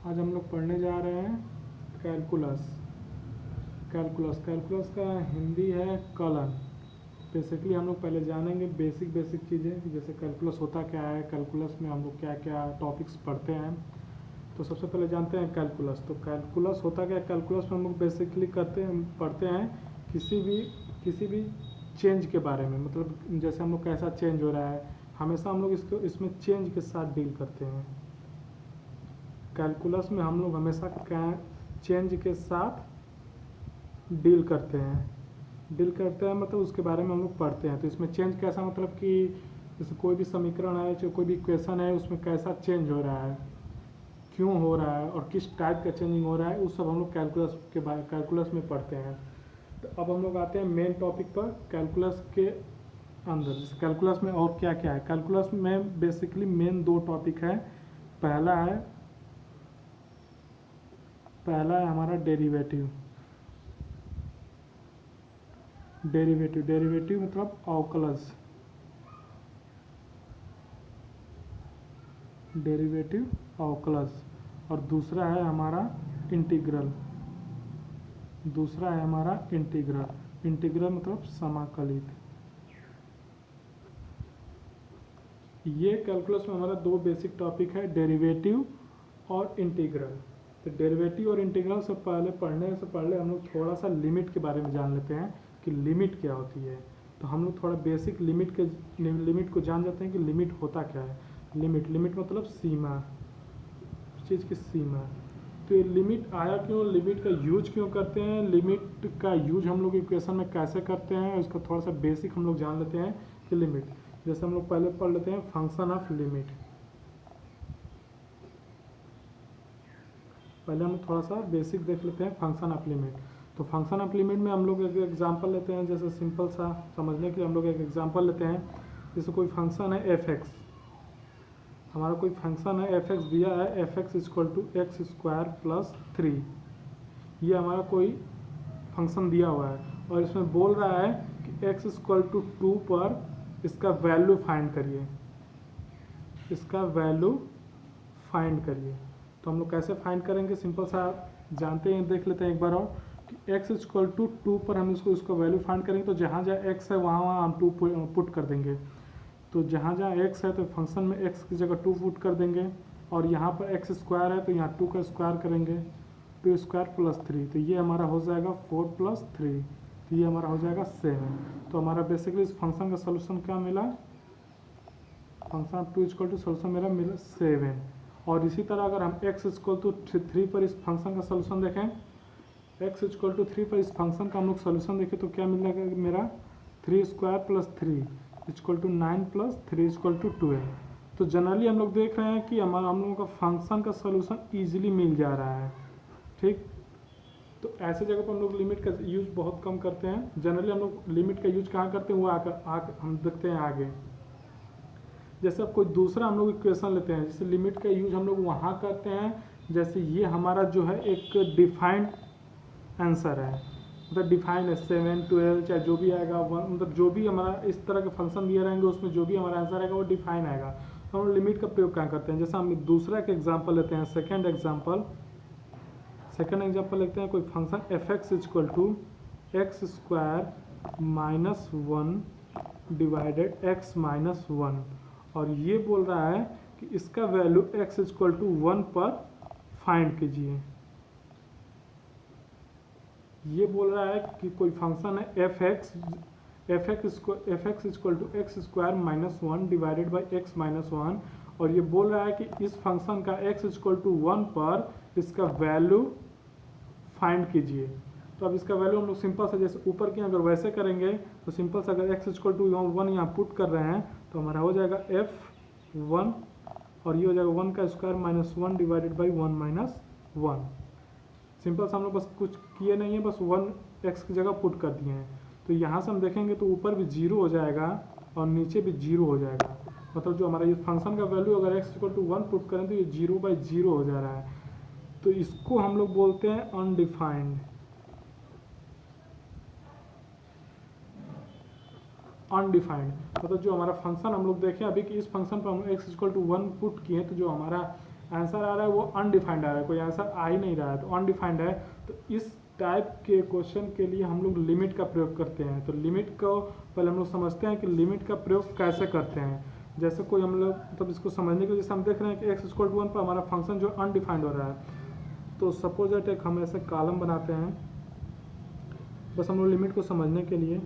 आज हम लोग पढ़ने जा रहे हैं कैलकुलस। कैलकुलस का हिंदी है कलन। बेसिकली हम लोग पहले जानेंगे बेसिक चीज़ें, जैसे कैलकुलस होता क्या है, कैलकुलस में हम लोग क्या क्या टॉपिक्स पढ़ते हैं। तो सबसे पहले जानते हैं कैलकुलस। तो कैलकुलस होता क्या है? कैलकुलस में हम लोग बेसिकली पढ़ते हैं किसी भी चेंज के बारे में, मतलब जैसे हम लोग कैसा चेंज हो रहा है, हमेशा हम लोग इसमें चेंज के साथ डील करते हैं। कैलकुलस में हम लोग हमेशा चेंज के साथ डील करते हैं मतलब उसके बारे में हम लोग पढ़ते हैं। तो इसमें चेंज कैसा, मतलब कि जैसे कोई भी समीकरण है, चाहे कोई भी इक्वेशन है, उसमें कैसा चेंज हो रहा है, क्यों हो रहा है और किस टाइप का चेंजिंग हो रहा है, उस सब हम लोग कैलकुलस में पढ़ते हैं। तो अब हम लोग आते हैं मेन टॉपिक पर कैलकुलस के अंदर। जैसे कैलकुलस में और क्या क्या है। कैलकुलस में बेसिकली मेन दो टॉपिक है। पहला है हमारा डेरिवेटिव मतलब अवकलज, डेरिवेटिव अवकलज। और दूसरा है हमारा इंटीग्रल मतलब समाकलित। ये कैलकुलस में हमारा दो बेसिक टॉपिक है, डेरिवेटिव और इंटीग्रल। तो डेरिवेटिव और इंटीग्रल से पढ़ने से पहले हम लोग थोड़ा सा लिमिट के बारे में जान लेते हैं कि लिमिट क्या होती है। तो हम लोग थोड़ा बेसिक लिमिट को जान जाते हैं कि लिमिट होता क्या है। लिमिट मतलब सीमा, चीज़ की सीमा। तो ये लिमिट आया क्यों, लिमिट का यूज क्यों करते हैं, लिमिट का यूज हम लोग इक्वेशन में कैसे करते हैं, इसका थोड़ा सा बेसिक हम लोग जान लेते हैं कि लिमिट। जैसे हम लोग पहले पढ़ लेते हैं फंक्शन ऑफ लिमिट। पहले हम थोड़ा सा बेसिक देख लेते हैं फंक्शन ऑफ लिमिट। तो फंक्शन ऑफ लिमिट में हम लोग एक एग्जांपल लेते हैं, जैसे सिंपल सा समझने के लिए हम लोग एक एग्जांपल लेते हैं। जैसे कोई फंक्शन है एफ एक्स, हमारा कोई फंक्शन है एफ एक्स दिया है, F X equal to X square plus 3। ये हमारा कोई फंक्शन दिया हुआ है और इसमें बोल रहा है कि एक्स इक्वल टू 2 पर इसका वैल्यू फाइंड करिए, तो हम लोग कैसे फाइंड करेंगे, सिंपल सा जानते हैं, देख लेते हैं एक बार और कि x इक्वल टू 2 पर हम इसको वैल्यू फाइंड करेंगे। तो जहाँ जहाँ x है वहाँ हम 2 पुट कर देंगे। तो जहाँ जहाँ x है तो फंक्शन में x की जगह 2 पुट कर देंगे, और यहाँ पर x स्क्वायर है तो यहाँ 2 का स्क्वायर करेंगे, 2 स्क्वायर प्लस 3, तो ये हमारा हो जाएगा 4 प्लस 3, तो ये हमारा हो जाएगा 7। तो हमारा बेसिकली इस फंक्शन का सोल्यूशन क्या मिला, function of 2 equal to solution मेरा मिला 7। और इसी तरह अगर हम x इक्वल टू 3 पर इस फंक्शन का सोल्यूशन देखें, x इक्वल टू 3 पर इस फंक्शन का हम लोग सोल्यूशन देखें तो क्या मिलेगा मेरा 3 square plus 3 equal to 9 plus 3 equal to 12। तो जनरली हम लोग देख रहे हैं कि हम लोगों का फंक्शन का सोल्यूशन ईजिली मिल जा रहा है, ठीक। तो ऐसे जगह पर हम लोग लिमिट का यूज बहुत कम करते हैं। जनरली हम लोग लिमिट का यूज कहाँ करते हैं वो हम देखते हैं आगे। जैसे अब कोई दूसरा हम लोग इक्वेशन लेते हैं, जैसे लिमिट का यूज हम लोग वहाँ करते हैं, जैसे ये हमारा जो है एक डिफाइंड आंसर है, मतलब डिफाइंड है 7, 12 चाहे जो भी आएगा 1, मतलब जो भी हमारा इस तरह के फंक्शन दिए रहेंगे उसमें जो भी हमारा आंसर आएगा वो डिफाइन आएगा। तो हम लोग लिमिट का प्रयोग कहाँ करते हैं, जैसे हम दूसरा एक एग्जाम्पल लेते हैं, सेकेंड एग्जाम्पल लेते हैं। कोई function F X equal to X square minus 1 divided X minus 1, और ये बोल रहा है कि इसका वैल्यू x इक्वल टू 1 पर फाइंड कीजिए। ये बोल रहा है कि कोई फंक्शन है F X equal to X square minus 1 divided by X minus 1, और ये बोल रहा है कि इस फंक्शन का x इक्वल टू 1 पर इसका वैल्यू फाइंड कीजिए। तो अब इसका वैल्यू हम लोग सिंपल से जैसे ऊपर की अगर वैसे करेंगे तो सिंपल से अगर x इक्वल टू 1 यहाँ पुट कर रहे हैं तो हमारा हो जाएगा f1, और ये हो जाएगा 1 का square minus 1 divided by 1 minus 1। Simple से हम लोग बस कुछ किए नहीं है, बस 1 x की जगह पुट कर दिए हैं। तो यहाँ से हम देखेंगे तो ऊपर भी 0 हो जाएगा और नीचे भी 0 हो जाएगा, मतलब जो हमारा ये फंक्शन का वैल्यू अगर x इक्वल टू 1 पुट करें तो ये 0/0 हो जा रहा है। तो इसको हम लोग बोलते हैं अनडिफाइंड। मतलब जो हमारा फंक्शन हम लोग देखें अभी कि इस फंक्शन पर हम x इक्वल टू 1 पुट किए तो जो हमारा आंसर आ रहा है वो अनडिफाइंड आ रहा है, कोई आंसर आ ही नहीं रहा है, तो अनडिफाइंड है। तो इस टाइप के क्वेश्चन के लिए हम लोग लिमिट का प्रयोग करते हैं। तो लिमिट को पहले हम लोग समझते हैं कि लिमिट का प्रयोग कैसे करते हैं। जैसे कोई हम लोग मतलब इसको समझने के लिए जैसे हम देख रहे हैं कि x=1 पर हमारा फंक्शन जो अनडिफाइंड हो रहा है, तो सपोज दैट एक हम ऐसे कॉलम बनाते हैं, बस हम लोग लिमिट को समझने के लिए।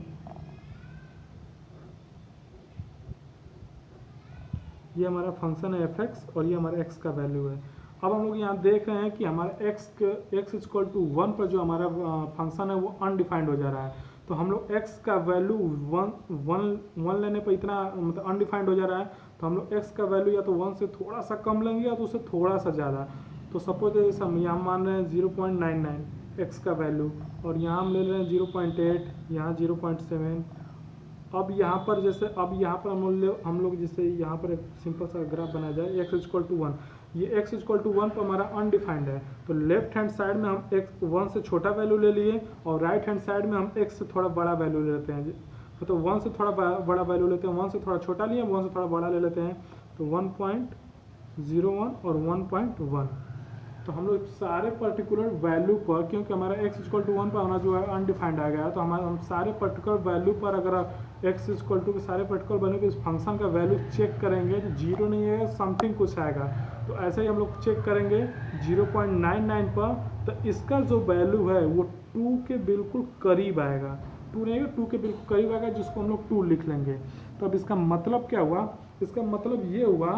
ये हमारा फंक्शन है f(x) और ये हमारा x का वैल्यू है। अब हम लोग यहाँ देख रहे हैं कि हमारा x=1 पर जो हमारा फंक्शन है वो अनडिफाइंड हो जा रहा है। तो हम लोग x का वैल्यू वन लेने पर इतना मतलब अनडिफाइंड हो जा रहा है, तो हम लोग x का वैल्यू या तो 1 से थोड़ा सा कम लेंगे या तो उससे थोड़ा सा ज़्यादा। तो सपोज जैसे हम यहाँ मान रहे हैं 0.99 x का वैल्यू, और यहाँ हम ले रहे हैं 0.8, यहाँ 0.7। अब यहाँ पर जैसे हम लोग जैसे यहाँ पर एक सिंपल सा ग्राफ बनाया जाए x=1, ये x=1 पर हमारा अनडिफाइंड है। तो लेफ्ट हैंड साइड में हम x 1 से छोटा वैल्यू ले लिए और राइट हैंड साइड में हम x से थोड़ा बड़ा वैल्यू ले लेते हैं। तो 1 से थोड़ा बड़ा वैल्यू लेते हैं, 1 से थोड़ा छोटा लिए, 1 से थोड़ा बड़ा ले लेते हैं। तो 1.01 और 1.1। तो हम लोग सारे पर्टिकुलर वैल्यू पर, क्योंकि हमारा x=1 पर हमारा जो है अनडिफाइंड आ गया है, तो हम सारे पर्टिकुलर वैल्यू पर अगर x= के सारे पर्टिकुलर वैल्यू के इस फंक्शन का वैल्यू चेक करेंगे तो 0 नहीं है, समथिंग कुछ आएगा। तो ऐसे ही हम लोग चेक करेंगे 0.99 पर, तो इसका जो वैल्यू है वो 2 के बिल्कुल करीब आएगा। 2 नहीं, 2 के बिल्कुल करीब आएगा, जिसको हम लोग 2 लिख लेंगे। तो अब इसका मतलब क्या हुआ? इसका मतलब ये हुआ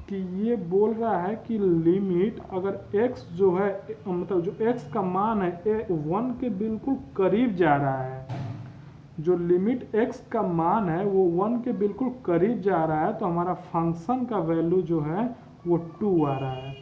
कि ये बोल रहा है कि लिमिट अगर x जो है मतलब जो x का मान है 1 के बिल्कुल करीब जा रहा है, जो लिमिट x का मान है वो 1 के बिल्कुल करीब जा रहा है, तो हमारा फंक्शन का वैल्यू जो है वो 2 आ रहा है।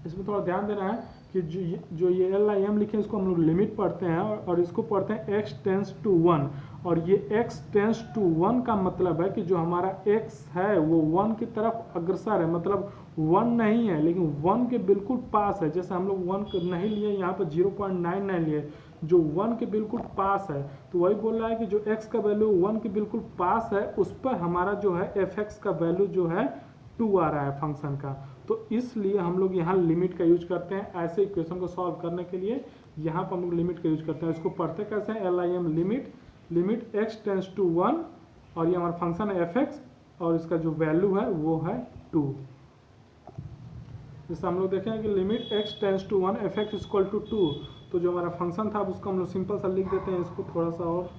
इसमें थोड़ा ध्यान देना है कि जो ये LIM लिखे हैं इसको हम लोग लिमिट पढ़ते हैं और इसको पढ़ते हैं x→1, और ये x→1 का मतलब है कि जो हमारा x है वो 1 की तरफ अग्रसर है, मतलब 1 नहीं है लेकिन 1 के बिल्कुल पास है। जैसे हम लोग 1 नहीं लिए, यहाँ पर 0.99 लिए, जो 1 के बिल्कुल पास है, तो वही बोल रहा है कि जो x का वैल्यू 1 के बिल्कुल पास है उस पर हमारा जो है f(x) का वैल्यू जो है 2 आ रहा है फंक्शन का। तो इसलिए हम लोग यहाँ लिमिट का यूज करते हैं ऐसे इक्वेशन को सॉल्व करने के लिए। यहाँ पर हम लोग लिमिट का यूज करते हैं। इसको पढ़ते कैसे हैं? LIM लिमिट x→1, और ये हमारा फंक्शन है f(x) और इसका जो वैल्यू है वो है 2। जैसे हम लोग देखें कि लिमिट x→1 f(x)=2, तो जो हमारा फंक्शन था उसको हम लोग सिंपल सा लिख देते हैं, इसको थोड़ा सा और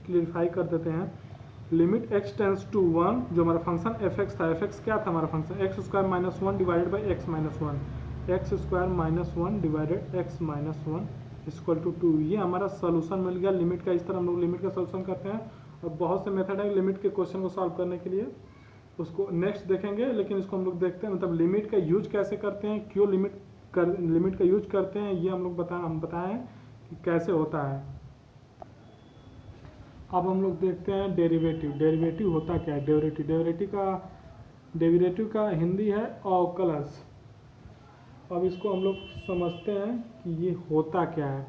क्लियरिफाई कर देते हैं। लिमिट x→1, जो हमारा फंक्शन f(x) था, f(x) क्या था हमारा function? x² - 1 divided by x - 1, x² - 1 divided x - 1 = 2। ये हमारा सोल्यूशन मिल गया लिमिट का। इस तरह हम लोग लिमिट का सोल्यूशन करते हैं, और बहुत से मेथड है लिमिट के क्वेश्चन को सॉल्व करने के लिए, उसको नेक्स्ट देखेंगे। लेकिन इसको हम लोग देखते हैं मतलब लिमिट का यूज कैसे करते हैं, क्यों लिमिट का यूज करते हैं, ये हम लोग बताएं कि कैसे होता है। अब हम लोग देखते हैं डेरिवेटिव होता क्या है? डेरिवेटिव का हिंदी है अवकलज। अब इसको हम लोग समझते हैं कि ये होता क्या है।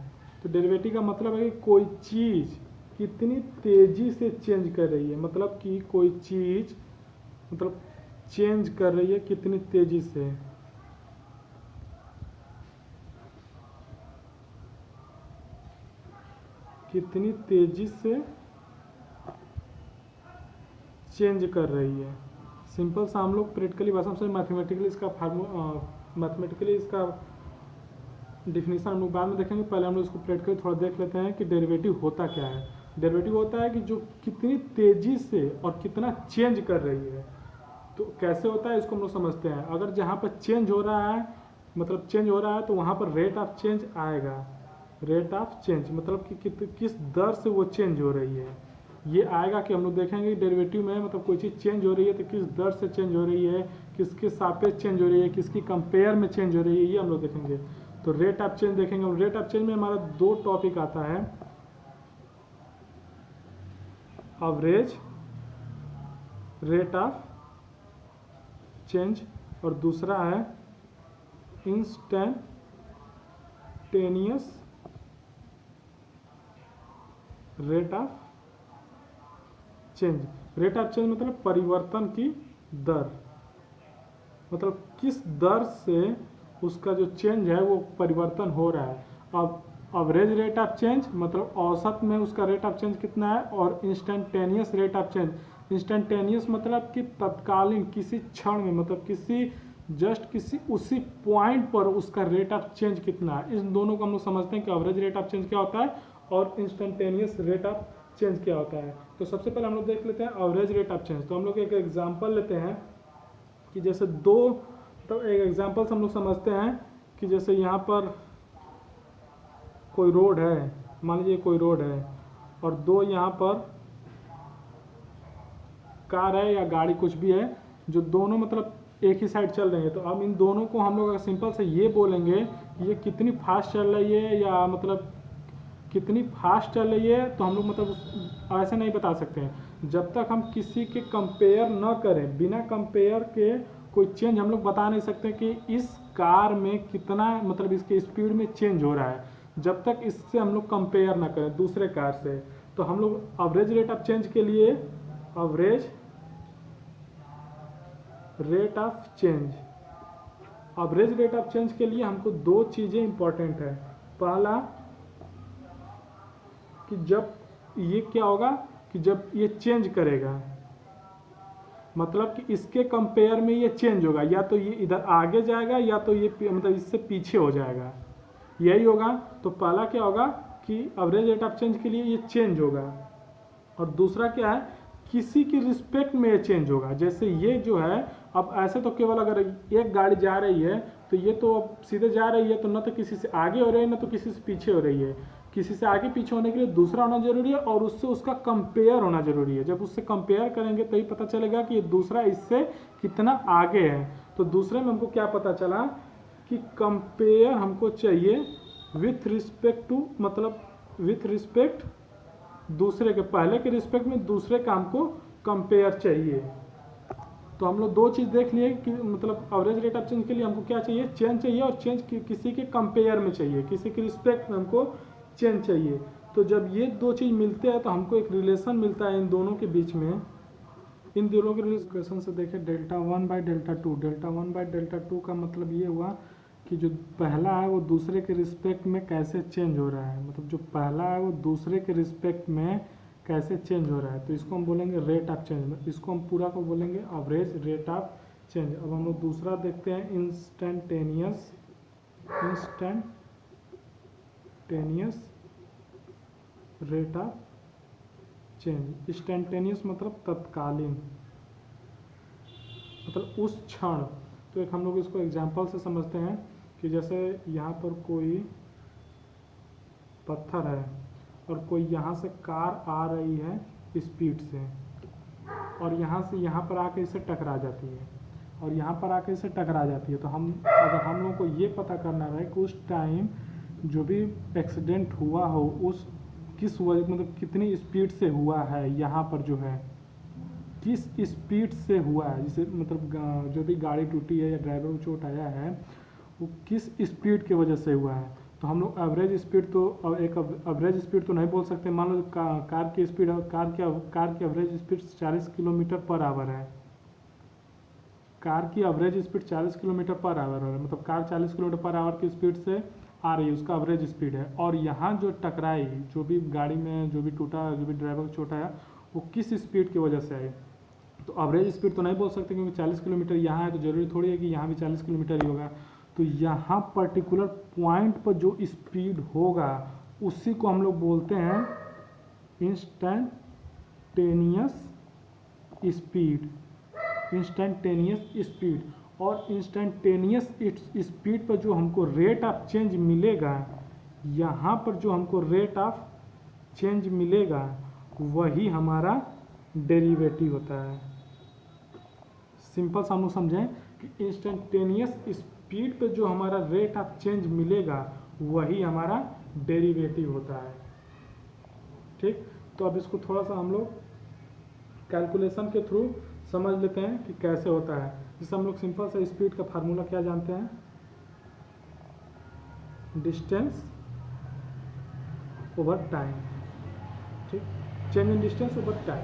तो डेरिवेटिव का मतलब है कि कोई चीज़ कितनी तेज़ी से चेंज कर रही है, मतलब कि कोई चीज़ मतलब चेंज कर रही है कितनी तेज़ी से। कितनी तेज़ी से चेंज कर रही है। सिंपल सा हम लोग प्रैक्टिकली भाषा में मैथमेटिकली इसका डिफिनीशन हम लोग बाद में देखेंगे। पहले हम लोग इसको प्रैक्टिकली थोड़ा देख लेते हैं कि डेरिवेटिव होता क्या है। डेरिवेटिव होता है कि जो कितनी तेज़ी से और कितना चेंज कर रही है। तो कैसे होता है इसको हम लोग समझते हैं। अगर जहाँ पर चेंज हो रहा है मतलब चेंज हो रहा है, तो वहाँ पर रेट ऑफ चेंज आएगा। रेट ऑफ चेंज मतलब कि किस दर से वो चेंज हो रही है, ये आएगा। कि हम लोग देखेंगे डेरिवेटिव में मतलब कोई चीज़ चेंज हो रही है तो किस दर से चेंज हो रही है, किसके सापेक्ष चेंज हो रही है, किसकी कंपेयर में चेंज हो रही है, ये हम लोग देखेंगे। तो रेट ऑफ चेंज देखेंगे। रेट ऑफ चेंज में हमारा 2 टॉपिक आता है, एवरेज रेट ऑफ चेंज और दूसरा है instantaneous rate of change. Rate of change मतलब परिवर्तन की दर, मतलब किस दर से उसका जो चेंज है वो परिवर्तन हो रहा है। अब एवरेज रेट ऑफ चेंज मतलब औसत में उसका रेट ऑफ चेंज कितना है, और instantaneous rate of change, instantaneous मतलब कि तत्कालीन, किसी क्षण में, मतलब किसी उसी पॉइंट पर उसका रेट ऑफ चेंज कितना है। इस दोनों को हम लोग समझते हैं कि एवरेज रेट ऑफ चेंज क्या होता है और इंस्टेंटेनियस रेट ऑफ चेंज क्या होता है। तो सबसे पहले हम लोग देख लेते हैं एवरेज रेट ऑफ चेंज। तो हम लोग एक एग्जांपल लेते हैं कि जैसे तो एक एग्जांपल से हम लोग समझते हैं कि जैसे यहाँ पर कोई रोड है, मान लीजिए कोई रोड है और दो यहाँ पर कार है या गाड़ी कुछ भी है, जो दोनों मतलब एक ही साइड चल रही है। तो अब इन दोनों को हम लोग अगर सिंपल से ये बोलेंगे कि ये कितनी फास्ट चल रही है या मतलब कितनी फास्ट चल रही है, तो हम लोग मतलब ऐसे नहीं बता सकते हैं जब तक हम किसी के कंपेयर न करें। बिना कंपेयर के कोई चेंज हम लोग बता नहीं सकते कि इस कार में कितना मतलब इसके स्पीड में चेंज हो रहा है, जब तक इससे हम लोग कंपेयर ना करें दूसरे कार से। तो हम लोग एवरेज रेट ऑफ चेंज के लिए एवरेज रेट ऑफ चेंज के लिए हमको दो चीज़ें इंपॉर्टेंट है। पहला कि जब ये क्या होगा कि जब ये चेंज करेगा, मतलब कि इसके कंपेयर में ये चेंज होगा, या तो ये इधर आगे जाएगा या तो ये मतलब इससे पीछे हो जाएगा, यही होगा। तो पहला क्या होगा कि एवरेज रेट ऑफ चेंज के लिए ये चेंज होगा, और दूसरा क्या है किसी की रिस्पेक्ट में ये चेंज होगा। जैसे ये जो है, अब ऐसे तो केवल अगर एक गाड़ी जा रही है तो ये तो अब सीधे जा रही है, तो न तो किसी से आगे हो रही है न तो किसी से पीछे हो रही है। किसी से आगे पीछे होने के लिए दूसरा होना जरूरी है और उससे उसका कंपेयर होना जरूरी है। जब उससे कंपेयर करेंगे तभी पता चलेगा कि ये दूसरा इससे कितना आगे है। तो दूसरे में हमको क्या पता चला कि कंपेयर हमको चाहिए विथ रिस्पेक्ट टू, मतलब विथ रिस्पेक्ट दूसरे के, पहले के रिस्पेक्ट में दूसरे का हमको कंपेयर चाहिए। तो हम लोग दो चीज़ देख लिए कि मतलब एवरेज रेट ऑफ चेंज के लिए हमको क्या चाहिए, चेंज चाहिए, और चेंज किसी के कंपेयर में चाहिए, किसी के रिस्पेक्ट में हमको चेंज चाहिए। तो जब ये दो चीज़ मिलते हैं तो हमको एक रिलेशन मिलता है इन दोनों के बीच में। इन दोनों के रिलेशन से देखें delta 1 by delta 2, delta 1 by delta 2 का मतलब ये हुआ कि जो पहला है वो दूसरे के रिस्पेक्ट में कैसे चेंज हो रहा है, मतलब जो पहला है वो दूसरे के रिस्पेक्ट में कैसे चेंज हो रहा है। तो इसको हम बोलेंगे रेट ऑफ चेंज, इसको हम पूरा को बोलेंगे एवरेज रेट ऑफ चेंज। अब हम लोग दूसरा देखते हैं instantaneous rate of change. Instantaneous मतलब तत्कालीन, मतलब उस क्षण। तो एक हम लोग इसको एग्जांपल से समझते हैं कि जैसे यहाँ पर कोई पत्थर है और कोई यहाँ से कार आ रही है स्पीड से, और यहाँ से यहाँ पर आके इसे टकरा जाती है, और यहाँ पर आके इसे टकरा जाती है। तो अगर हम लोग को ये पता करना है कि उस टाइम जो भी एक्सीडेंट हुआ हो उस किस वजह, मतलब कितनी स्पीड से हुआ है, यहाँ पर जो है किस स्पीड से हुआ है, जिसे मतलब जो भी गाड़ी टूटी है या ड्राइवर को चोट आया है वो किस स्पीड की वजह से हुआ है। तो हम लोग एवरेज स्पीड तो एक एवरेज स्पीड तो नहीं बोल सकते। मान लो कार की स्पीड, कार की average speed 40 kilometre per hour है, कार की average speed 40 kilometre per hour है, मतलब कार 40 किलोमीटर पर आवर की स्पीड से आ रही है, उसका एवरेज स्पीड है। और यहाँ जो टकराई, जो भी गाड़ी में जो भी टूटा, जो भी ड्राइवर को चोट आया, वो किस स्पीड की वजह से आई। तो एवरेज स्पीड तो नहीं बोल सकते क्योंकि 40 किलोमीटर यहाँ है तो जरूरी थोड़ी है कि यहाँ भी 40 किलोमीटर ही होगा। तो यहाँ पर्टिकुलर पॉइंट पर जो स्पीड होगा उसी को हम लोग बोलते हैं इंस्टेंटेनियस स्पीड। और इंस्टेंटेनियस स्पीड पर जो हमको रेट ऑफ चेंज मिलेगा, यहाँ पर जो हमको रेट ऑफ चेंज मिलेगा वही हमारा डेरिवेटिव होता है। सिंपल सा हम लोग समझें कि इंस्टेंटेनियस स्पीड पे जो हमारा रेट ऑफ चेंज मिलेगा वही हमारा डेरिवेटिव होता है। ठीक, तो अब इसको थोड़ा सा हम लोग कैलकुलेशन के थ्रू समझ लेते हैं कि कैसे होता है। जैसे हम लोग सिंपल सा स्पीड का फार्मूला क्या जानते हैं, डिस्टेंस ओवर टाइम। ठीक, change in distance over time.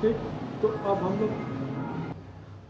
ठीक, तो अब हम लोग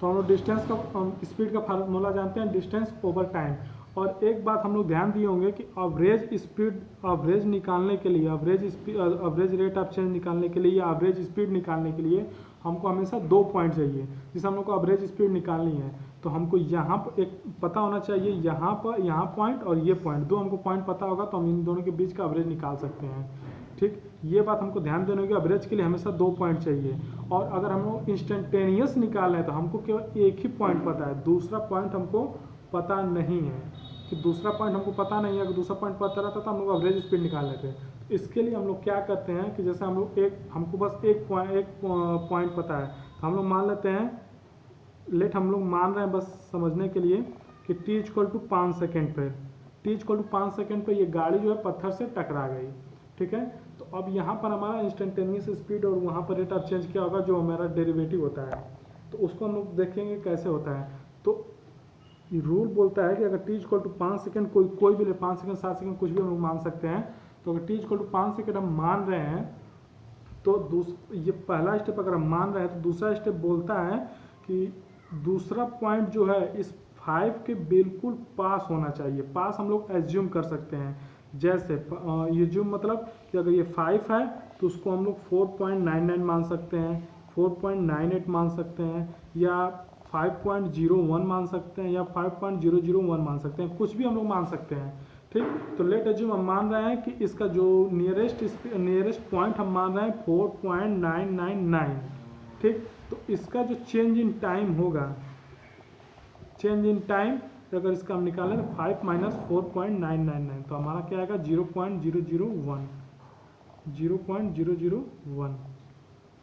तो हम लोग डिस्टेंस का स्पीड का फार्मूला जानते हैं, डिस्टेंस ओवर टाइम। और एक बात हम लोग ध्यान दिए होंगे कि एवरेज स्पीड, एवरेज निकालने के लिए, एवरेज रेट ऑफ चेंज निकालने के लिए या एवरेज स्पीड निकालने के लिए हमको हमेशा 2 पॉइंट चाहिए। जैसे हम लोग को एवरेज स्पीड निकालनी है तो हमको यहाँ पर एक पता होना चाहिए, यहाँ पर यहाँ पॉइंट और ये पॉइंट, दो हमको पॉइंट पता होगा तो हम इन दोनों के बीच का एवरेज निकाल सकते हैं। ठीक, ये बात हमको ध्यान देना होगी, एवरेज के लिए हमेशा 2 पॉइंट चाहिए। और अगर हम लोग इंस्टेंटेनियस निकाल रहे हैं तो हमको केवल एक ही पॉइंट पता है, दूसरा पॉइंट हमको पता नहीं है। कि दूसरा पॉइंट हमको पता नहीं है, अगर दूसरा पॉइंट पता रहता तो हम लोग एवरेज स्पीड निकाल लेते। तो इसके लिए हम लोग क्या करते हैं कि जैसे हम लोग हमको बस एक पॉइंट पता है तो हम लोग मान लेते हैं, हम लोग मान रहे हैं बस समझने के लिए कि t = 5 सेकेंड पर, t = 5 सेकेंड पर ये गाड़ी जो है पत्थर से टकरा गई। ठीक है, तो अब यहाँ पर हमारा इंस्टेंटेनियस स्पीड और वहाँ पर रेट ऑफ चेंज क्या होगा, जो हमारा डेरिवेटिव होता है, तो उसको हम लोग देखेंगे कैसे होता है। तो ये रूल बोलता है कि अगर t = 5 सेकेंड, कोई भी 5 सेकेंड 7 सेकेंड कुछ भी हम लोग मान सकते हैं। तो अगर t = 5 सेकेंड हम मान रहे हैं तो ये पहला स्टेप अगर हम मान रहे हैं तो दूसरा स्टेप बोलता है कि दूसरा पॉइंट जो है इस 5 के बिल्कुल पास होना चाहिए। पास हम लोग एज्यूम कर सकते हैं, जैसे एज्यूम मतलब कि अगर ये 5 है तो उसको हम लोग 4.99 मान सकते हैं, 4.98 मान सकते हैं, या 5.01 मान सकते हैं, या 5.001 मान सकते हैं, कुछ भी हम लोग मान सकते हैं। ठीक, तो लेट एज्यूम हम मान रहे हैं कि इसका जो नियरेस्ट पॉइंट हम मान रहे हैं 4.999। ठीक, तो इसका जो चेंज इन टाइम होगा, चेंज इन टाइम अगर इसका हम निकालें तो 5 - 4.999 तो हमारा क्या आएगा 0.001, 0.001।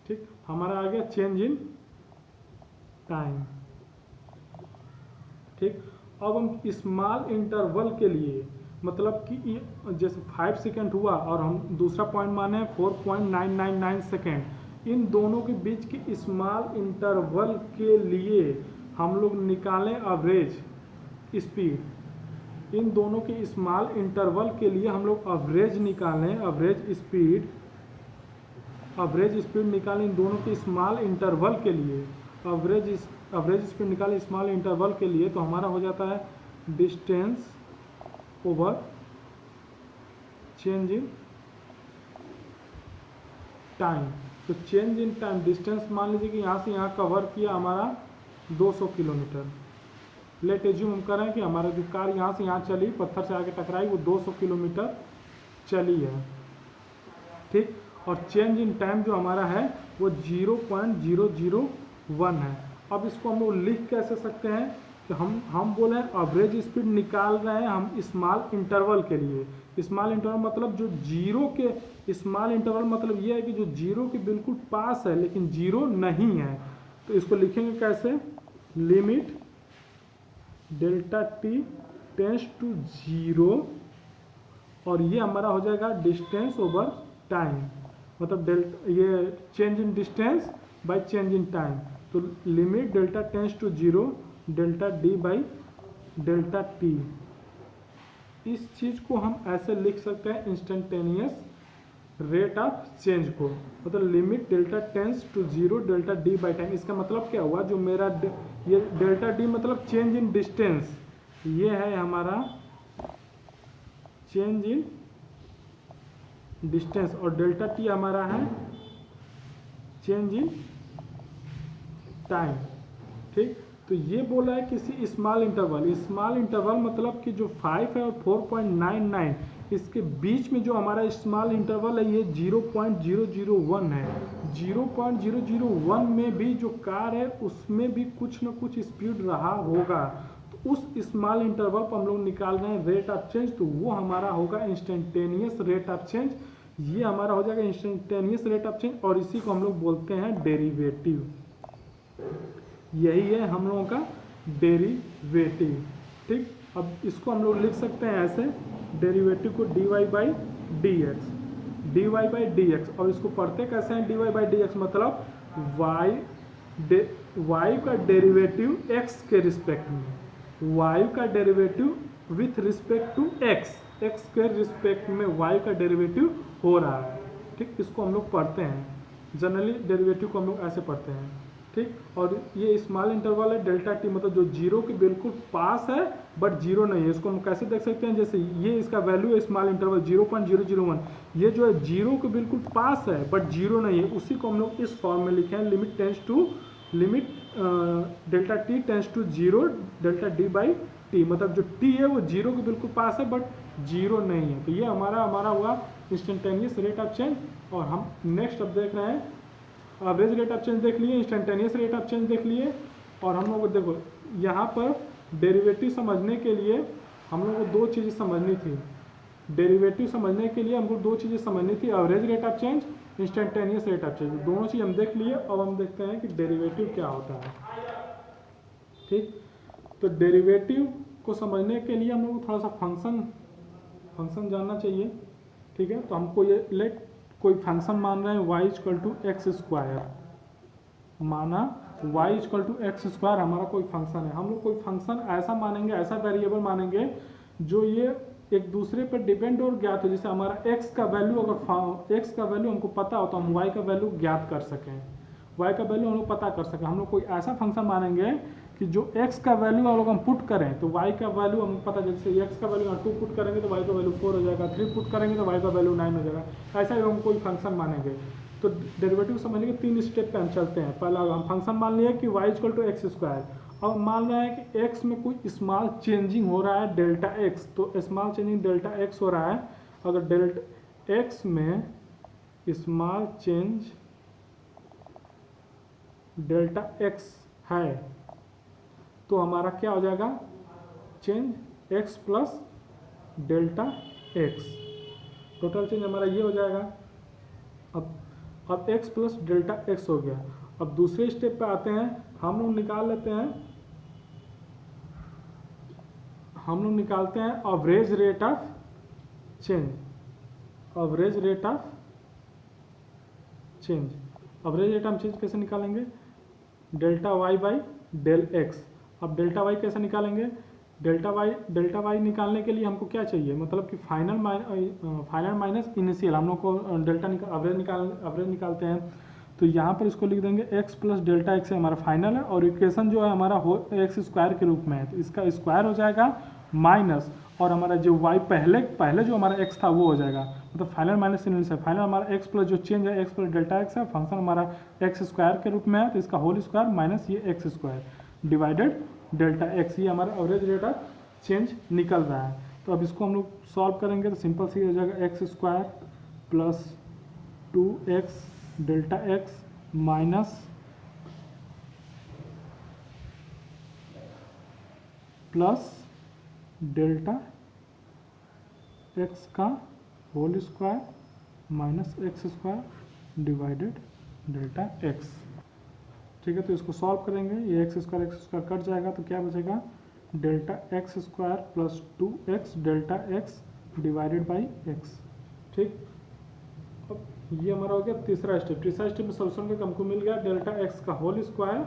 ठीक, हमारा आ गया चेंज इन टाइम। ठीक, अब हम स्मॉल इंटरवल के लिए, मतलब कि जैसे 5 सेकेंड हुआ और हम दूसरा पॉइंट माने 4.999 सेकेंड, इन दोनों के बीच की स्मॉल इंटरवल के लिए हम लोग निकालें एवरेज स्पीड। इन दोनों के स्मॉल इंटरवल के लिए हम लोग एवरेज निकालें, एवरेज स्पीड निकालें इन दोनों के स्मॉल इंटरवल के लिए, एवरेज स्पीड निकालें स्मॉल इंटरवल के लिए। तो हमारा हो जाता है distance over change in time. तो चेंज इन टाइम, डिस्टेंस मान लीजिए कि यहाँ से यहाँ कवर किया हमारा 200 किलोमीटर। लेट एज्यूम हम करें कि हमारा जो कार यहाँ से यहाँ चली, पत्थर से आके टकराई, वो 200 किलोमीटर चली है। ठीक, और चेंज इन टाइम जो हमारा है वो 0.001 है। अब इसको हम लोग लिख कैसे सकते हैं कि हम बोले एवरेज स्पीड निकाल रहे हैं हम स्मॉल इंटरवल के लिए। स्मॉल इंटरवल मतलब जो जीरो के, स्मॉल इंटरवल मतलब ये है कि जो जीरो के बिल्कुल पास है लेकिन जीरो नहीं है। तो इसको लिखेंगे कैसे, limit delta T tends to 0, और ये हमारा हो जाएगा डिस्टेंस ओवर टाइम, मतलब ये change in distance by change in time. तो limit delta tends to 0 delta D by delta T. इस चीज़ को हम ऐसे लिख सकते हैं इंस्टेंटेनियस रेट ऑफ चेंज को, मतलब limit delta tends to 0 delta D by time. इसका मतलब क्या हुआ, जो मेरा ये डेल्टा डी मतलब चेंज इन डिस्टेंस, ये है हमारा चेंज इन डिस्टेंस, और डेल्टा टी हमारा है चेंज इन टाइम। ठीक, तो ये बोला है किसी स्मॉल इंटरवल, स्मॉल इंटरवल मतलब कि जो 5 है और 4.99 इसके बीच में जो हमारा स्मॉल इंटरवल है ये 0.001 है। 0.001 में भी जो कार है उसमें भी कुछ न कुछ स्पीड रहा होगा, तो उस स्मॉल इंटरवल पर हम लोग निकाल रहे हैं रेट ऑफ चेंज, तो वो हमारा होगा इंस्टेंटेनियस रेट ऑफ चेंज। ये हमारा हो जाएगा इंस्टेंटेनियस रेट ऑफ चेंज, और इसी को हम लोग बोलते हैं डेरिवेटिव। यही है हम लोगों का डेरिवेटिव। ठीक, अब इसको हम लोग लिख सकते हैं ऐसे, डेरिवेटिव को dy बाई डी एक्स, और इसको पढ़ते कैसे हैं dy बाई डी एक्स, मतलब y का डेरिवेटिव x के रिस्पेक्ट में, y का derivative with respect to x के रिस्पेक्ट में y का डेरिवेटिव हो रहा है। ठीक, इसको हम लोग पढ़ते हैं, जनरली डेरिवेटिव को हम लोग ऐसे पढ़ते हैं। ठीक। और ये स्मॉल इंटरवल है डेल्टा टी, मतलब जो जीरो के बिल्कुल पास है बट जीरो नहीं है। इसको हम कैसे देख सकते हैं, जैसे ये इसका वैल्यू है स्मॉल इंटरवल 0.001, ये जो है जीरो के बिल्कुल पास है बट जीरो नहीं है, उसी को हम लोग इस फॉर्म में लिखे हैं limit tends to limit delta T tends to zero delta D by T, मतलब जो टी है वो जीरो के बिल्कुल पास है बट जीरो नहीं है। तो ये हमारा हुआ इंस्टेंटेनियस रेट ऑफ चेंज। और हम नेक्स्ट अब देख रहे हैं एवरेज रेट ऑफ चेंज देख लिए, इंस्टेंटेनियस रेट ऑफ चेंज देख लिए। और हम लोग को देखो यहाँ पर डेरिवेटिव समझने के लिए हम लोग को दो चीज़ें समझनी थी। डेरिवेटिव समझने के लिए हमको दो चीज़ें समझनी थी, average rate of change, instantaneous rate of change. दोनों चीज़ हम देख लिए। अब हम देखते हैं कि डेरिवेटिव क्या होता है। ठीक, तो डेरिवेटिव को समझने के लिए हम लोग को थोड़ा सा फंक्शन जानना चाहिए। ठीक है, तो हमको ये लेट कोई फंक्शन मान रहे हैं y equal to X square, माना y equal to X square हमारा कोई फंक्शन है। हम लोग कोई फंक्शन ऐसा मानेंगे, ऐसा वेरिएबल मानेंगे जो ये एक दूसरे पर डिपेंड और ज्ञात हो। जैसे हमारा x का वैल्यू, अगर x का वैल्यू हमको पता हो तो हम y का वैल्यू ज्ञात कर सकें, y का वैल्यू हम लोग पता कर सकें। हम लोग कोई ऐसा फंक्शन मानेंगे कि जो x का वैल्यू हम लोग हम पुट करें तो y का वैल्यू हमको पता, जैसे x का वैल्यू 2 पुट करेंगे तो y का वैल्यू 4 हो जाएगा, 3 पुट करेंगे तो y का वैल्यू 9 हो जाएगा। ऐसा ही हम कोई फंक्शन मानेंगे। तो डेरिवेटिव समझने के 3 स्टेप पे हम चलते हैं। पहला हम फंक्शन मान लिया कि y equal to X square. अब मान रहा है कि x में कोई स्मॉल चेंजिंग हो रहा है डेल्टा x, तो स्मॉल चेंजिंग डेल्टा x हो रहा है। अगर डेल्टा x में स्मॉल चेंज डेल्टा x है तो हमारा क्या हो जाएगा, change x plus delta x, total change हमारा ये हो जाएगा। अब x प्लस डेल्टा x हो गया। अब दूसरे स्टेप पे आते हैं, हम लोग निकालते हैं average rate of change. Average rate of change कैसे निकालेंगे, delta y by del x। अब डेल्टा y कैसे निकालेंगे, डेल्टा y निकालने के लिए हमको क्या चाहिए, मतलब कि फाइनल माइनस इनिशियल। हम लोग को डेल्टा एवरेज निकालते हैं तो यहाँ पर इसको लिख देंगे x प्लस डेल्टा x हमारा फाइनल है। और इक्वेशन जो है हमारा एक्स स्क्वायर के रूप में है, तो इसका स्क्वायर हो जाएगा माइनस, और हमारा जो y पहले जो हमारा x था वो हो जाएगा, मतलब फाइनल माइनस इनिशियल। फाइनल हमारा x प्लस जो चेंज है x प्लस डेल्टा x है, फंक्शन हमारा एक्स स्क्वायर के रूप में है तो इसका होल स्क्वायर माइनस ये x square divided delta x, ये हमारा एवरेज रेट ऑफ चेंज निकल रहा है। तो अब इसको हम लोग सॉल्व करेंगे तो सिंपल सी हो जाएगा X square plus 2x delta x minus plus delta x का whole square minus X square divided delta x। ठीक है, तो इसको सॉल्व करेंगे, ये एक्स स्क्वायर कट जाएगा तो क्या बचेगा, delta x square plus 2x delta x divided by x। ठीक, अब ये हमारा हो गया तीसरा स्टेप में सोल्यूशन का हमको मिल गया डेल्टा x का whole square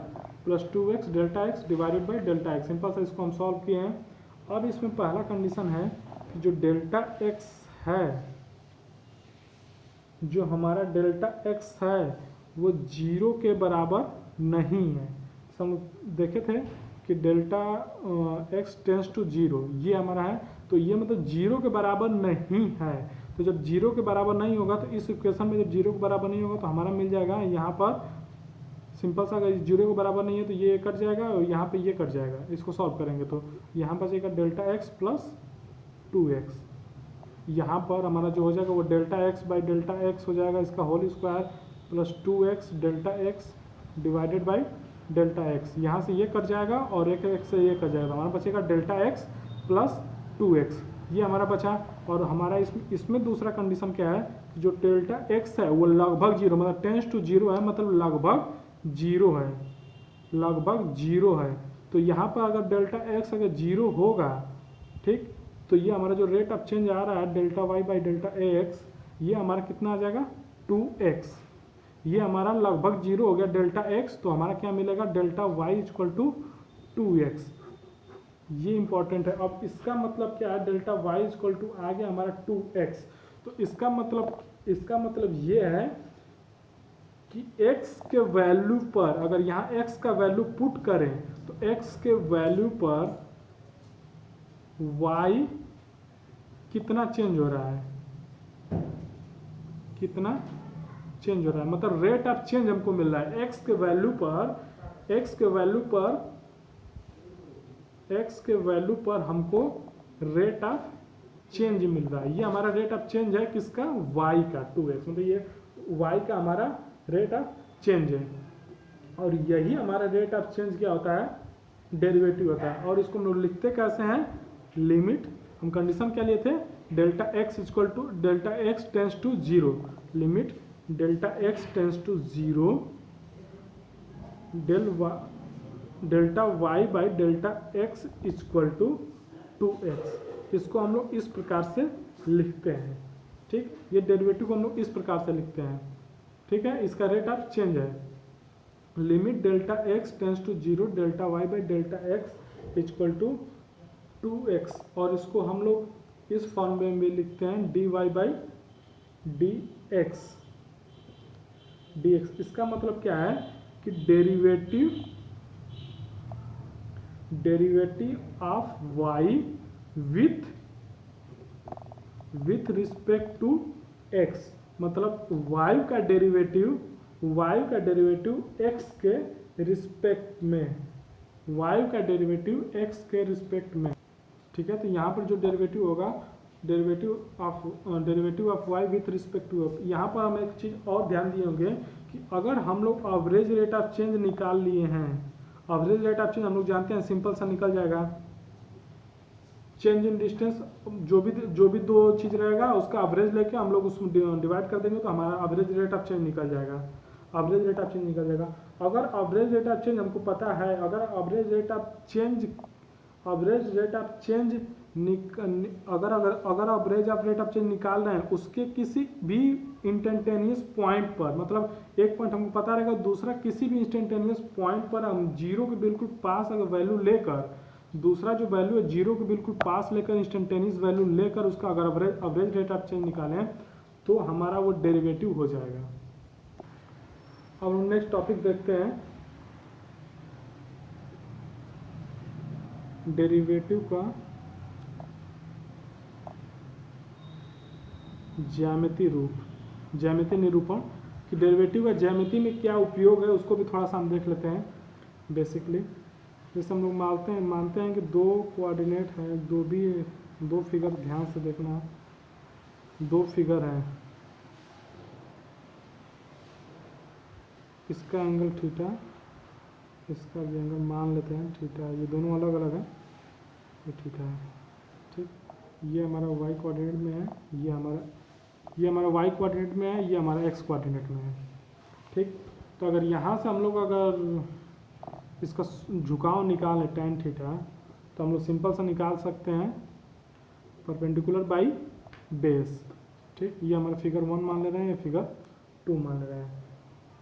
plus 2x delta x divided by delta x। Simple सा इसको हम सॉल्व किए हैं। अब इसमें पहला कंडीशन है कि जो डेल्टा x है, जो हमारा डेल्टा x है वो 0 के बराबर नहीं है। हम देखे थे कि डेल्टा x टेंस टू 0 ये हमारा है, तो ये मतलब 0 के बराबर नहीं है। तो जब 0 के बराबर नहीं होगा तो इस इक्वेशन में जब 0 के बराबर नहीं होगा तो हमारा मिल जाएगा यहाँ पर सिंपल सा, अगर 0 के बराबर नहीं है तो ये कट जाएगा और यहाँ पे ये कट जाएगा। इसको सॉल्व करेंगे तो यहाँ बचेगा डेल्टा x प्लस 2x। यहाँ पर हमारा जो हो जाएगा वो delta x by delta x हो जाएगा, इसका whole square plus 2x delta x divided by delta x। यहाँ से ये कट जाएगा और एक x से ये कट जाएगा, हमारा बचेगा डेल्टा x प्लस 2x, ये हमारा बचा। और हमारा इसमें दूसरा कंडीशन क्या है, जो डेल्टा x है वो लगभग 0, मतलब टेंस टू 0 है, मतलब लगभग 0 है। तो यहाँ पर अगर डेल्टा x अगर 0 होगा, ठीक, तो ये हमारा जो रेट ऑफ चेंज आ रहा है delta y by delta x, ये हमारा कितना आ जाएगा 2x। ये हमारा लगभग 0 हो गया डेल्टा x, तो हमारा क्या मिलेगा delta y equal to 2x। ये इंपॉर्टेंट है। अब इसका मतलब क्या है, डेल्टा y इक्वल टू आ गया हमारा 2x, तो इसका मतलब ये है कि x के वैल्यू पर, अगर यहाँ x का वैल्यू पुट करें तो x के वैल्यू पर y कितना चेंज हो रहा है, कितना चेंज हो रहा है, मतलब रेट ऑफ चेंज हमको मिल रहा है x के वैल्यू पर, x के वैल्यू पर हमको रेट ऑफ चेंज मिल रहा है। ये हमारा रेट ऑफ चेंज है किसका, y का 2x, मतलब ये y का हमारा रेट ऑफ चेंज है। और यही हमारा रेट ऑफ चेंज क्या होता है, डेरिवेटिव होता है। और इसको हम लोग लिखते कैसे हैं, लिमिट, हम कंडीशन क्या लिए थे, delta X equal to delta X tends to 0, limit delta X tends to 0 delta Y by delta X equal to 2x। इसको हम लोग इस प्रकार से लिखते हैं, ठीक। ये डेरिवेटिव को हम लोग इस प्रकार से लिखते हैं, ठीक है। इसका रेट ऑफ चेंज है limit delta X tends to 0 delta Y by delta X equal to 2x। और इसको हम लोग इस फॉर्म में भी लिखते हैं dy बाई dx। इसका मतलब क्या है कि derivative of y with respect to x, मतलब y का डेरिवेटिव x के रिस्पेक्ट में, y का डेरिवेटिव x के रिस्पेक्ट में, ठीक है। तो यहाँ पर जो डेरिवेटिव होगा, derivative of y with respect to, यहाँ पर हम एक चीज़ और ध्यान दिए होंगे कि अगर हम लोग एवरेज रेट ऑफ चेंज निकाल लिए हैं, एवरेज रेट ऑफ चेंज हम लोग जानते हैं सिंपल सा निकल जाएगा, चेंज इन डिस्टेंस, जो भी दो चीज़ रहेगा उसका एवरेज लेके हम लोग उसमें डिवाइड कर देंगे तो हमारा एवरेज रेट ऑफ चेंज निकल जाएगा, एवरेज रेट ऑफ चेंज निकल जाएगा। अगर एवरेज रेट ऑफ चेंज हमको पता है, अगर एवरेज रेट ऑफ चेंज अगर average of rate of change निकाल रहे हैं उसके किसी भी इंस्टेंटेनियस पॉइंट पर, मतलब एक पॉइंट हमको पता रहेगा, दूसरा किसी भी इंस्टेंटेनियस पॉइंट पर हम 0 के बिल्कुल पास अगर वैल्यू लेकर, दूसरा जो वैल्यू है 0 के बिल्कुल पास लेकर, इंस्टेंटेनियस वैल्यू लेकर उसका अगर एवरेज रेट ऑफ चेंज निकालें तो हमारा वो डेरिवेटिव हो जाएगा। अब हम नेक्स्ट टॉपिक देखते हैं, डेरिवेटिव का ज्यामिति निरूपण, कि डेरिवेटिव का ज्यामिति में क्या उपयोग है उसको भी थोड़ा सा हम देख लेते हैं। बेसिकली जैसे हम लोग मानते हैं कि दो कोऑर्डिनेट है, दो फिगर, ध्यान से देखना, दो फिगर हैं, इसका एंगल थीटा, इसका भी एंगल मान लेते हैं थीटा, ये दोनों अलग अलग है, ये थीटा है, ठीक। ये हमारा y कोऑर्डिनेट में है, ये हमारा y कोऑर्डिनेट में है, ये हमारा x कोऑर्डिनेट में है, ठीक। तो अगर यहाँ से हम लोग अगर इसका झुकाव निकालें tan थीटा, तो हम लोग सिंपल सा निकाल सकते हैं परपेंडिकुलर बाई बेस, ठीक। ये हमारा फिगर 1 मान ले रहे हैं, ये फिगर 2 मान ले रहे हैं,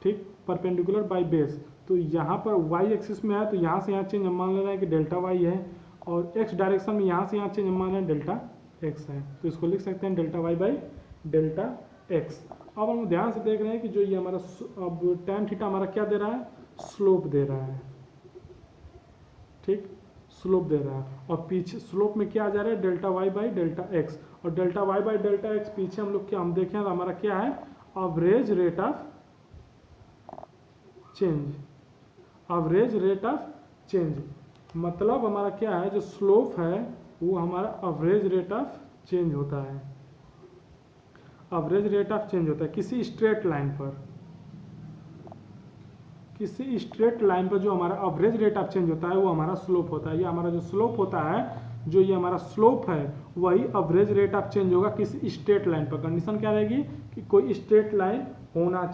ठीक। परपेंडिकुलर बाई बेस, तो यहाँ पर y एक्सिस में है तो यहाँ से यहाँ चेंज हम मान ले रहे हैं कि डेल्टा y है, और x डायरेक्शन में यहाँ से यहाँ चेंज हम मान रहे हैं डेल्टा x है, तो इसको लिख सकते हैं delta y by delta x। अब हम ध्यान से देख रहे हैं कि जो ये हमारा अब tan थीटा हमारा क्या दे रहा है, स्लोप दे रहा है, ठीक, स्लोप दे रहा है, और पीछे स्लोप में क्या आ जा रहा है, delta y by delta x, और delta y by delta x पीछे हम लोग क्या हम देखें तो हमारा क्या है, average rate of change, average rate of change, मतलब हमारा क्या है, जो स्लोप है वो हमारा एवरेज रेट ऑफ चेंज होता है, एवरेज रेट ऑफ चेंज होता है किसी स्ट्रेट लाइन पर, किसी स्ट्रेट लाइन पर जो हमारा एवरेज रेट ऑफ चेंज होता है वो हमारा स्लोप होता है। ये हमारा जो स्लोप होता है, जो ये हमारा स्लोप है वही एवरेज रेट ऑफ चेंज होगा किसी स्ट्रेट लाइन पर। कंडीशन क्या रहेगी कि कोई स्ट्रेट लाइन होना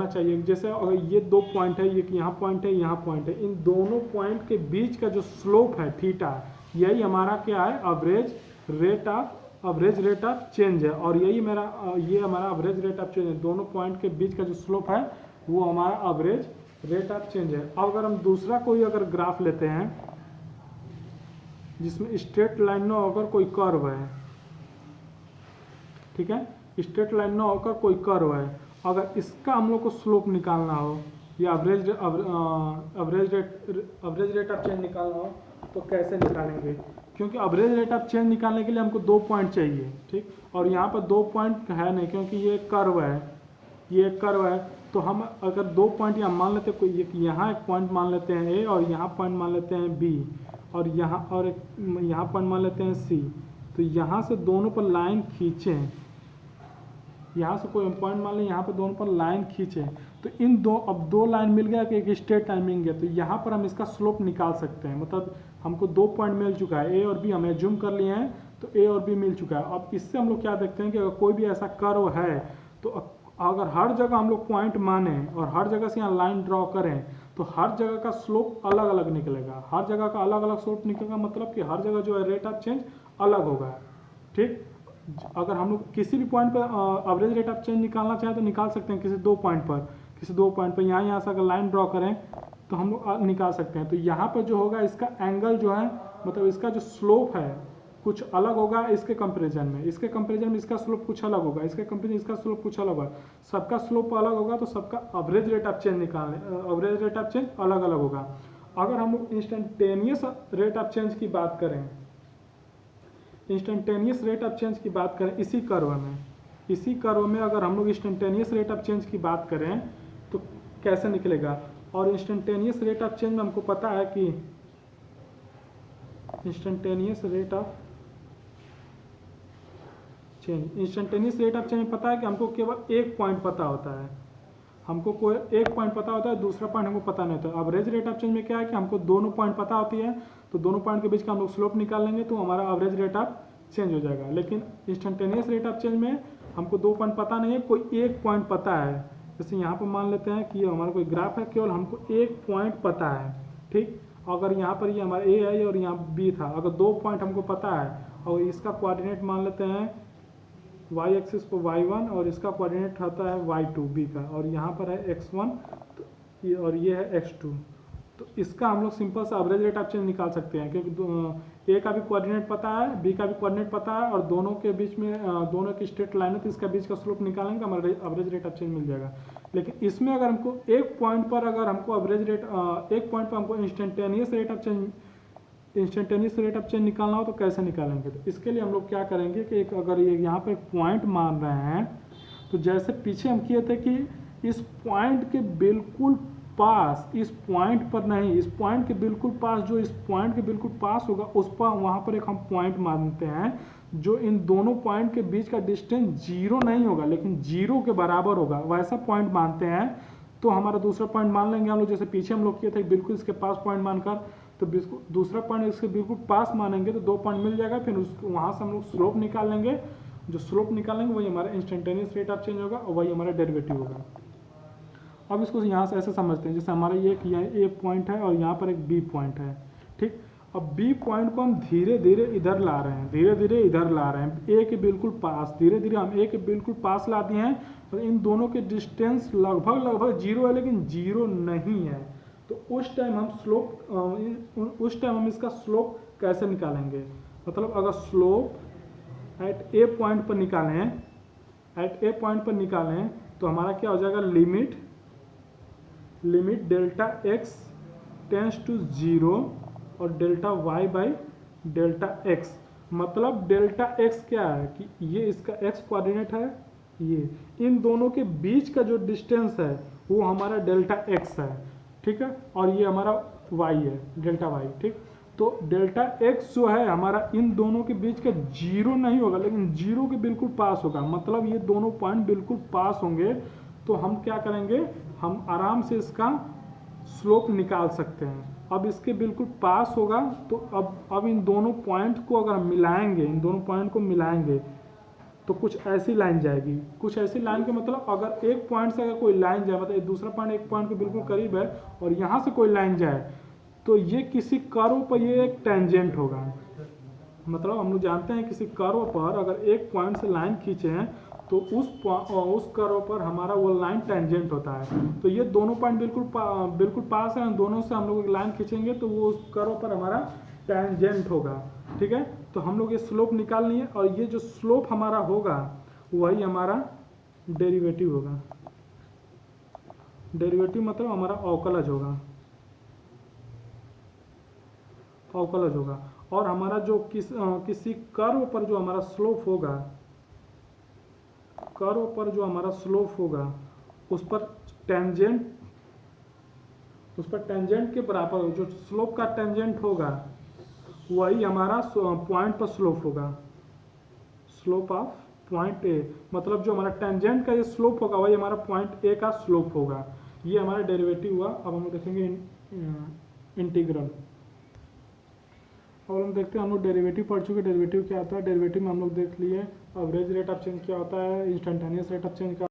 चाहिए, जैसे अगर ये दो पॉइंट है, ये यहाँ पॉइंट है, यहाँ पॉइंट है, इन दोनों पॉइंट के बीच का जो स्लोप है थीटा, यही हमारा क्या है, एवरेज रेट ऑफ चेंज है, और यही मेरा ये हमारा एवरेज रेट ऑफ चेंज है, दोनों पॉइंट के बीच का जो स्लोप है वो हमारा एवरेज रेट ऑफ चेंज है। अब अगर हम दूसरा कोई अगर ग्राफ लेते हैं जिसमें स्ट्रेट लाइन न होकर कोई कर्व है, ठीक है, स्ट्रेट लाइन न होकर कोई कर्व है, अगर इसका हम लोग को स्लोप निकालना हो या एवरेज रेट ऑफ चेंज निकालना हो तो कैसे निकालेंगे? क्योंकि एवरेज रेट ऑफ चेंज निकालने के लिए हमको 2 पॉइंट चाहिए, ठीक, और यहाँ पर 2 पॉइंट है नहीं क्योंकि ये कर्व है, ये एक कर्व है। तो हम अगर 2 पॉइंट यहाँ मान लेते हैं, कोई यहाँ एक पॉइंट मान लेते हैं ए और यहाँ पॉइंट मान लेते हैं बी और यहाँ पॉइंट मान लेते हैं सी। तो यहाँ से दोनों पर लाइन खींचें, यहाँ से कोई पॉइंट मान लें, यहाँ पर दोनों पर लाइन खींचें तो इन दो, अब 2 लाइन मिल गया कि एक स्ट्रेट लाइन मिल गया, तो यहाँ पर हम इसका स्लोप निकाल सकते हैं। मतलब हमको 2 पॉइंट मिल चुका है, ए और बी हमें जूम कर लिए हैं तो ए और बी मिल चुका है। अब इससे हम लोग क्या देखते हैं कि अगर कोई भी ऐसा कर्व है तो अगर हर जगह हम लोग पॉइंट माने और हर जगह से यहाँ लाइन ड्रॉ करें तो हर जगह का स्लोप अलग अलग निकलेगा। हर जगह का अलग अलग स्लोप निकलेगा, मतलब कि हर जगह जो है रेट ऑफ चेंज अलग होगा, ठीक। अगर हम लोग किसी भी पॉइंट पर एवरेज रेट ऑफ चेंज निकालना चाहें तो निकाल सकते हैं, किसी दो पॉइंट पर यहाँ से अगर लाइन ड्रॉ करें तो हम लोग निकाल सकते हैं। तो यहाँ पर जो होगा इसका एंगल जो है, मतलब इसका जो स्लोप है कुछ अलग होगा इसके कंपैरिजन में, इसका स्लोप कुछ अलग होगा, इसके कंपैरिजन इसका स्लोप कुछ अलग होगा। सबका स्लोप अलग होगा तो सबका average rate of change average rate of change अलग अलग होगा। अगर हम लोग इंस्टेंटेनियस रेट ऑफ चेंज की बात करें, इसी कर्व में अगर हम लोग इंस्टेंटेनियस रेट ऑफ चेंज की बात करें तो कैसे निकलेगा? और इंस्टेंटेनियस रेट ऑफ चेंज में हमको पता है कि इंस्टेंटेनियस रेट ऑफ चेंज में पता है कि हमको केवल एक पॉइंट पता होता है, हमको कोई एक पॉइंट पता होता है, दूसरा पॉइंट हमको पता नहीं होता। एवरेज रेट ऑफ चेंज में क्या है कि हमको दोनों पॉइंट पता होती है, तो दोनों पॉइंट के बीच का हम लोग स्लोप निकाल लेंगे तो हमारा एवरेज रेट ऑफ चेंज हो जाएगा। लेकिन इंस्टेंटेनियस रेट ऑफ चेंज में हमको 2 पॉइंट पता नहीं है, कोई एक पॉइंट पता है। जैसे यहाँ पर मान लेते हैं कि हमारा कोई ग्राफ है, केवल हमको एक पॉइंट पता है, ठीक। अगर यहाँ पर ये हमारा ए है और यहाँ बी था, अगर 2 पॉइंट हमको पता है और इसका कोऑर्डिनेट मान लेते हैं वाई एक्सिस पर y1 और इसका कोऑर्डिनेट होता है y2 बी का, और यहाँ पर है x1 तो और ये है x2, तो इसका हम लोग सिंपल सा एवरेज रेट ऑफ चेंज निकाल सकते हैं क्योंकि ए का भी कोऑर्डिनेट पता है, बी का भी कोऑर्डिनेट पता है और दोनों के बीच में दोनों की स्ट्रेट लाइन है तो इसका बीच का स्लोप निकालेंगे तो हमारा एवरेज रेट ऑफ चेंज मिल जाएगा। लेकिन इसमें अगर हमको एक पॉइंट पर हमको इंस्टेंटेनियस रेट ऑफ चेंज निकालना हो तो कैसे निकालेंगे? तो इसके लिए हम लोग क्या करेंगे कि अगर ये यहाँ पर एक पॉइंट मान रहे हैं तो जैसे पीछे हम किए थे कि इस पॉइंट के बिल्कुल पास, इस पॉइंट पर नहीं, इस पॉइंट के बिल्कुल पास, जो इस पॉइंट के बिल्कुल पास होगा उस पर वहाँ पर एक हम पॉइंट मानते हैं जो इन दोनों पॉइंट के बीच का डिस्टेंस 0 नहीं होगा लेकिन 0 के बराबर होगा, वैसा पॉइंट मानते हैं। तो हमारा दूसरा पॉइंट मान लेंगे हम लोग, जैसे पीछे हम लोग किए थे बिल्कुल इसके पास पॉइंट मानकर, तो दूसरा पॉइंट इसके बिल्कुल पास मानेंगे तो 2 पॉइंट मिल जाएगा। फिर वहाँ से हम लोग स्लोप निकाल लेंगे, जो स्लोप निकालेंगे वही हमारा इंस्टेंटेनियस रेट ऑफ चेंज होगा और वही हमारा डेरिवेटिव होगा। अब इसको यहाँ से ऐसे समझते हैं जैसे हमारा ये ए पॉइंट है और यहाँ पर एक बी पॉइंट है, ठीक। अब बी पॉइंट को हम धीरे धीरे इधर ला रहे हैं, ए के बिल्कुल पास, धीरे धीरे हम ए के बिल्कुल पास ला दिए हैं और इन दोनों के डिस्टेंस लगभग 0 है लेकिन 0 नहीं है। तो उस टाइम हम इसका स्लोप कैसे निकालेंगे? मतलब अगर स्लोप एट ए पॉइंट पर निकालें तो हमारा क्या हो जाएगा? Limit delta x tends to 0 और delta y by delta x। मतलब डेल्टा x क्या है कि ये इसका x कोऑर्डिनेट है, ये इन दोनों के बीच का जो डिस्टेंस है वो हमारा डेल्टा x है, ठीक है, और ये हमारा y है, डेल्टा y, ठीक। तो डेल्टा x जो है हमारा इन दोनों के बीच का 0 नहीं होगा लेकिन 0 के बिल्कुल पास होगा, मतलब ये दोनों पॉइंट बिल्कुल पास होंगे। तो हम क्या करेंगे? हम आराम से इसका स्लोप निकाल सकते हैं। अब इसके बिल्कुल पास होगा तो अब इन दोनों पॉइंट को अगर हम मिलाएंगे, तो कुछ ऐसी लाइन जाएगी, कुछ ऐसी लाइन के मतलब अगर एक पॉइंट से अगर कोई लाइन जाए, मतलब दूसरा पॉइंट एक पॉइंट के बिल्कुल करीब है और यहाँ से कोई लाइन जाए तो ये किसी कर्व पर ये एक टेंजेंट होगा। मतलब हम लोग जानते हैं किसी कर्व पर अगर एक पॉइंट से लाइन खींचे हैं तो उस कर्व पर हमारा वो लाइन टेंजेंट होता है। तो ये दोनों पॉइंट बिल्कुल पास है, दोनों से हम लोग एक लाइन खींचेंगे तो वो उस कर्व पर हमारा टेंजेंट होगा, ठीक है। तो हम लोग ये स्लोप निकाल लिए और ये जो स्लोप हमारा होगा वही हमारा डेरिवेटिव होगा। डेरिवेटिव मतलब हमारा अवकलज होगा, अवकलज होगा। और हमारा जो किसी कर्व पर जो हमारा स्लोप होगा, कर्व पर जो हमारा स्लोप होगा उस पर टेंजेंट, उस पर टेंजेंट के बराबर जो स्लोप का टेंजेंट होगा वही हमारा पॉइंट पर स्लोप होगा, स्लोप ऑफ पॉइंट ए। मतलब जो हमारा टेंजेंट का ये स्लोप होगा वही हमारा पॉइंट ए का स्लोप होगा। ये हमारा डेरिवेटिव हुआ। अब हम देखेंगे इंटीग्रल। और हम देखते हैं, हम लोग डेरिवेटिव पढ़ चुके, डेरिवेटिव क्या होता है। डेरिवेटिव में हम लोग देख लिए एवरेज रेट ऑफ चेंज क्या होता है, इंस्टेंटेनियस रेट ऑफ चेंज का